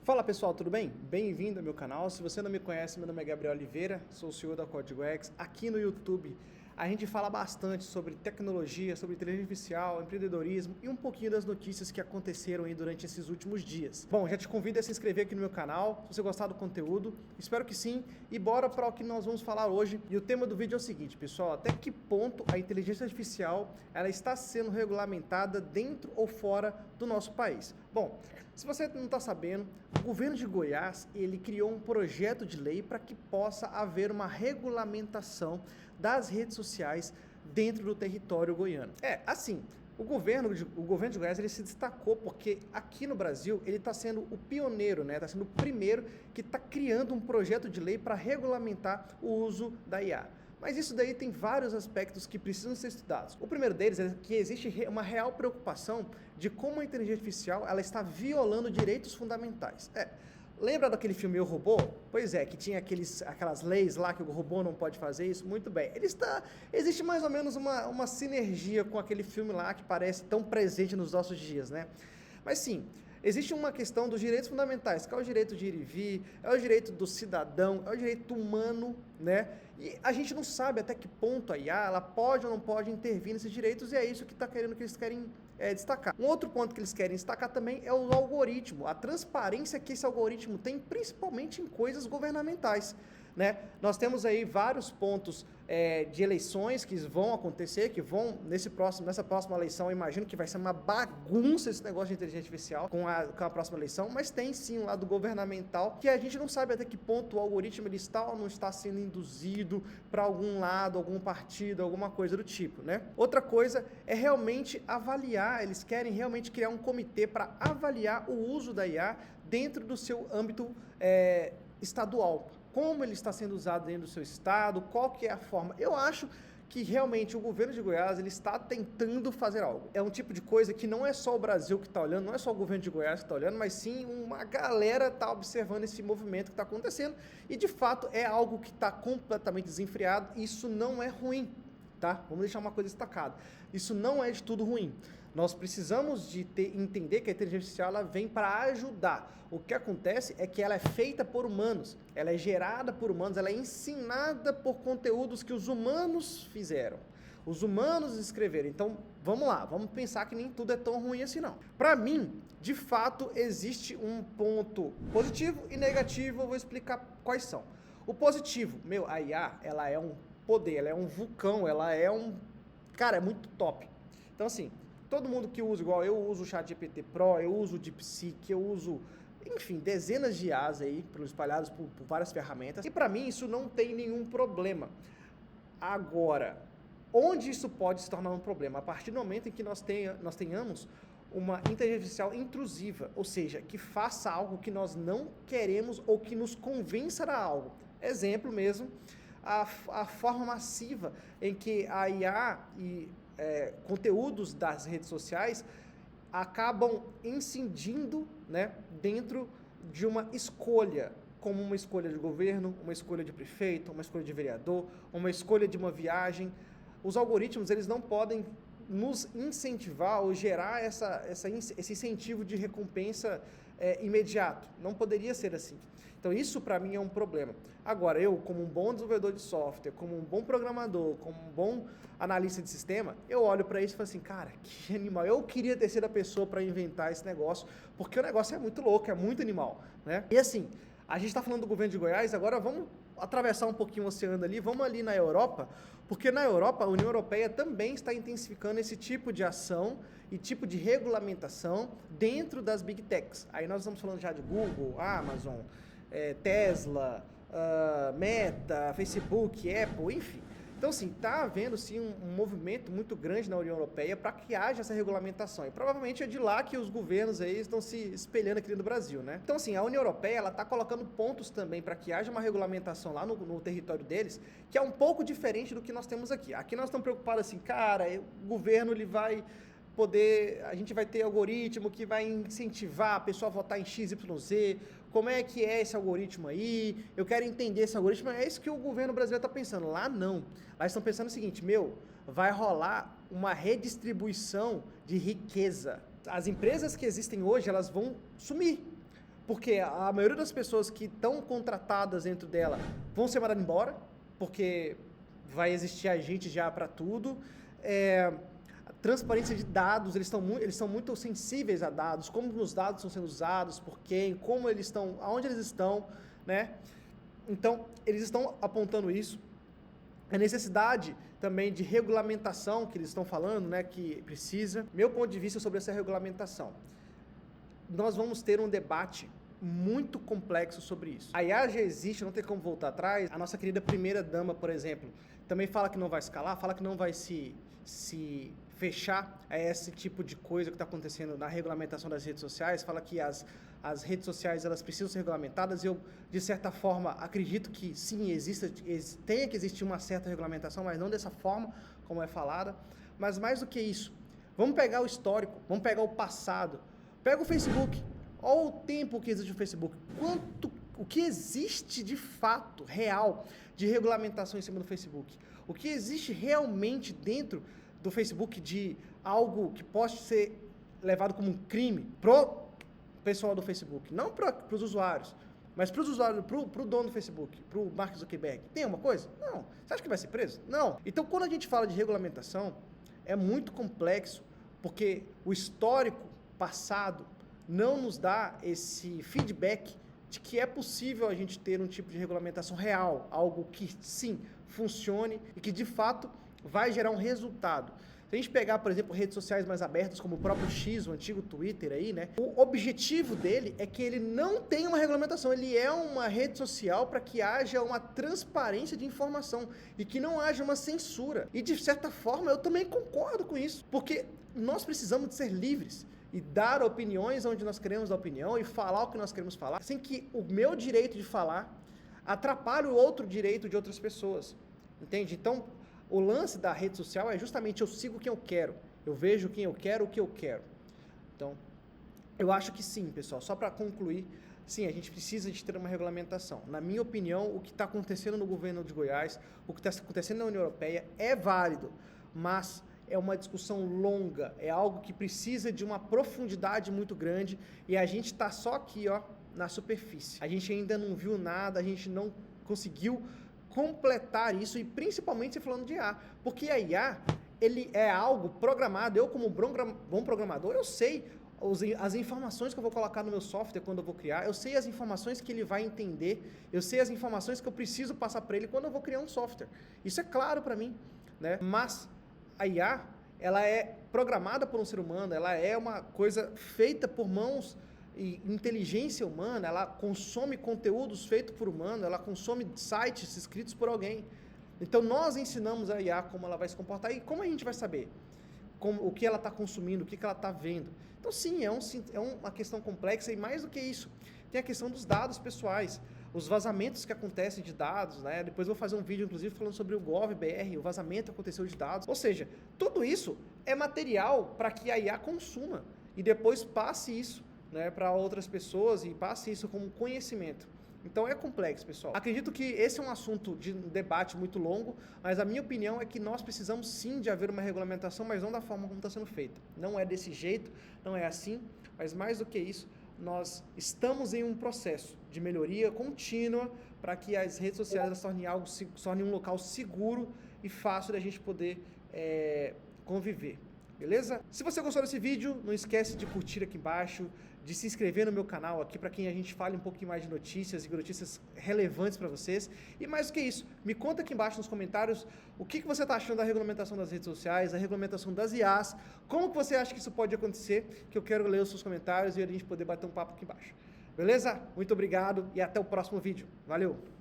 Fala pessoal, tudo bem? Bem-vindo ao meu canal. Se você não me conhece, meu nome é Gabriel Oliveira, sou o CEO da Código X. Aqui no YouTube a gente fala bastante sobre tecnologia, sobre inteligência artificial, empreendedorismo e um pouquinho das notícias que aconteceram aí durante esses últimos dias. Bom, já te convido a se inscrever aqui no meu canal, se você gostar do conteúdo, espero que sim, e bora para o que nós vamos falar hoje. E o tema do vídeo é o seguinte, pessoal, até que ponto a inteligência artificial ela está sendo regulamentada dentro ou fora do nosso país? Bom, se você não está sabendo, o governo de Goiás, ele criou um projeto de lei para que possa haver uma regulamentação das redes sociais dentro do território goiano. Assim, o governo de Goiás ele se destacou porque aqui no Brasil ele está sendo o pioneiro, né? Está sendo o primeiro que está criando um projeto de lei para regulamentar o uso da IA. Mas isso daí tem vários aspectos que precisam ser estudados. O primeiro deles é que existe uma real preocupação de como a inteligência artificial ela está violando direitos fundamentais. Lembra daquele filme Eu, Robô? Pois é, que tinha aquelas leis lá que o robô não pode fazer isso? Muito bem. Existe mais ou menos uma sinergia com aquele filme lá que parece tão presente nos nossos dias, né? Mas sim, existe uma questão dos direitos fundamentais, que é o direito de ir e vir, é o direito do cidadão, é o direito humano, né? E a gente não sabe até que ponto a IA ela pode ou não pode intervir nesses direitos, e é isso que eles querem destacar. Um outro ponto que eles querem destacar também é o algoritmo, a transparência que esse algoritmo tem, principalmente em coisas governamentais, né? Nós temos aí vários pontos de eleições que vão acontecer, que vão nessa próxima eleição, eu imagino que vai ser uma bagunça esse negócio de inteligência artificial com a próxima eleição, mas tem sim um lado governamental que a gente não sabe até que ponto o algoritmo ele está ou não está sendo induzido para algum lado, algum partido, alguma coisa do tipo, né? Outra coisa é realmente avaliar, eles querem realmente criar um comitê para avaliar o uso da IA dentro do seu âmbito estadual. Como ele está sendo usado dentro do seu estado, qual que é a forma. Eu acho que realmente o governo de Goiás ele está tentando fazer algo. É um tipo de coisa que não é só o Brasil que está olhando, não é só o governo de Goiás que está olhando, mas sim uma galera está observando esse movimento que está acontecendo e de fato é algo que está completamente desenfreado. Isso não é ruim, tá? Vamos deixar uma coisa destacada. Isso não é de tudo ruim. Nós precisamos de entender que a inteligência artificial ela vem para ajudar. O que acontece é que ela é feita por humanos, ela é gerada por humanos, ela é ensinada por conteúdos que os humanos fizeram. Os humanos escreveram. Então, vamos lá, vamos pensar que nem tudo é tão ruim assim não. Para mim, de fato, existe um ponto positivo e negativo, eu vou explicar quais são. O positivo, a IA, ela é um poder, ela é um vulcão, ela é cara, é muito top. Então, assim, todo mundo que usa, igual eu uso o ChatGPT Pro, eu uso o DeepSeek, eu uso, enfim, dezenas de IAs aí, espalhados por várias ferramentas. E para mim isso não tem nenhum problema. Agora, onde isso pode se tornar um problema? A partir do momento em que nós tenhamos uma inteligência artificial intrusiva, ou seja, que faça algo que nós não queremos ou que nos convença a algo. Exemplo mesmo, a forma massiva em que a IA e conteúdos das redes sociais acabam incidindo, né, dentro de uma escolha, como uma escolha de governo, uma escolha de prefeito, uma escolha de vereador, uma escolha de uma viagem. Os algoritmos eles não podem nos incentivar ou gerar esse incentivo de recompensa imediato. Não poderia ser assim. Então isso para mim é um problema. Agora, eu como um bom desenvolvedor de software, como um bom programador, como um bom analista de sistema, eu olho para isso e falo assim, cara, que animal. Eu queria ter sido a pessoa para inventar esse negócio, porque o negócio é muito louco, é muito animal, né? E assim, a gente está falando do governo de Goiás, agora vamos atravessar um pouquinho o oceano ali, vamos ali na Europa, porque na Europa a União Europeia também está intensificando esse tipo de ação e tipo de regulamentação dentro das Big Techs. Aí nós estamos falando já de Google, Amazon, Tesla, Meta, Facebook, Apple, enfim. Então, assim, está havendo, sim, um movimento muito grande na União Europeia para que haja essa regulamentação. E provavelmente é de lá que os governos aí estão se espelhando aqui no Brasil, né? Então, assim, a União Europeia, ela está colocando pontos também para que haja uma regulamentação lá no território deles, que é um pouco diferente do que nós temos aqui. Aqui nós estamos preocupados assim, cara, o governo ele vai a gente vai ter algoritmo que vai incentivar a pessoa a votar em XYZ, como é que é esse algoritmo aí, eu quero entender esse algoritmo, é isso que o governo brasileiro está pensando. Lá não, lá estão pensando o seguinte, vai rolar uma redistribuição de riqueza. As empresas que existem hoje, elas vão sumir, porque a maioria das pessoas que estão contratadas dentro dela vão ser mandadas embora, porque vai existir agente já para tudo. Transparência de dados, eles são muito sensíveis a dados, como os dados estão sendo usados, por quem, como eles estão, aonde eles estão, né? Então, eles estão apontando isso. A necessidade também de regulamentação que eles estão falando, né, que precisa. Meu ponto de vista sobre essa regulamentação. Nós vamos ter um debate muito complexo sobre isso. A IA já existe, não tem como voltar atrás. A nossa querida primeira-dama, por exemplo, também fala que não vai escalar, fala que não vai se fechar a esse tipo de coisa que está acontecendo na regulamentação das redes sociais, fala que as redes sociais elas precisam ser regulamentadas, e eu, de certa forma, acredito que sim, tenha que existir uma certa regulamentação, mas não dessa forma como é falada. Mas mais do que isso, vamos pegar o histórico, vamos pegar o passado, pega o Facebook, olha o tempo que existe o Facebook, o que existe de fato, real, de regulamentação em cima do Facebook, o que existe realmente dentro do Facebook de algo que pode ser levado como um crime pro pessoal do Facebook, não para os usuários, mas para os usuários, pro dono do Facebook, pro Mark Zuckerberg. Tem alguma coisa? Não. Você acha que vai ser preso? Não. Então, quando a gente fala de regulamentação, é muito complexo, porque o histórico passado não nos dá esse feedback de que é possível a gente ter um tipo de regulamentação real, algo que sim, funcione e que de fato vai gerar um resultado. Se a gente pegar, por exemplo, redes sociais mais abertas, como o próprio X, o antigo Twitter aí, né? O objetivo dele é que ele não tenha uma regulamentação, ele é uma rede social para que haja uma transparência de informação e que não haja uma censura. E de certa forma eu também concordo com isso, porque nós precisamos de ser livres e dar opiniões onde nós queremos dar opinião e falar o que nós queremos falar, sem que o meu direito de falar atrapalhe o outro direito de outras pessoas, entende? Então, o lance da rede social é justamente eu sigo quem eu quero, eu vejo quem eu quero, o que eu quero. Então, eu acho que sim, pessoal, só para concluir, sim, a gente precisa de ter uma regulamentação. Na minha opinião, o que está acontecendo no governo de Goiás, o que está acontecendo na União Europeia é válido, mas é uma discussão longa, é algo que precisa de uma profundidade muito grande e a gente está só aqui, ó, na superfície. A gente ainda não viu nada, a gente não conseguiu completar isso, e principalmente se falando de IA, porque a IA, ele é algo programado. Eu, como bom programador, eu sei as informações que eu vou colocar no meu software quando eu vou criar, eu sei as informações que ele vai entender, eu sei as informações que eu preciso passar para ele quando eu vou criar um software. Isso é claro para mim, né? Mas a IA, ela é programada por um ser humano, ela é uma coisa feita por mãos e inteligência humana, ela consome conteúdos feitos por humano, ela consome sites escritos por alguém. Então nós ensinamos a IA como ela vai se comportar, e como a gente vai saber o que ela está consumindo, o que ela está vendo. Então sim, é uma questão complexa, e mais do que isso, tem a questão dos dados pessoais, os vazamentos que acontecem de dados, né? Depois eu vou fazer um vídeo, inclusive, falando sobre o GovBR, o vazamento que aconteceu de dados. Ou seja, tudo isso é material para que a IA consuma e depois passe isso, né, para outras pessoas e passe isso como conhecimento. Então é complexo, pessoal. Acredito que esse é um assunto de debate muito longo, mas a minha opinião é que nós precisamos sim de haver uma regulamentação, mas não da forma como está sendo feita. Não é desse jeito, não é assim, mas mais do que isso, nós estamos em um processo de melhoria contínua para que as redes sociais se tornem um local seguro e fácil da gente poder conviver. Beleza? Se você gostou desse vídeo, não esquece de curtir aqui embaixo, de se inscrever no meu canal aqui para que a gente fale um pouquinho mais de notícias e notícias relevantes para vocês. E mais do que isso, me conta aqui embaixo nos comentários o que você está achando da regulamentação das redes sociais, da regulamentação das IAs, como que você acha que isso pode acontecer, que eu quero ler os seus comentários e a gente poder bater um papo aqui embaixo. Beleza? Muito obrigado e até o próximo vídeo. Valeu!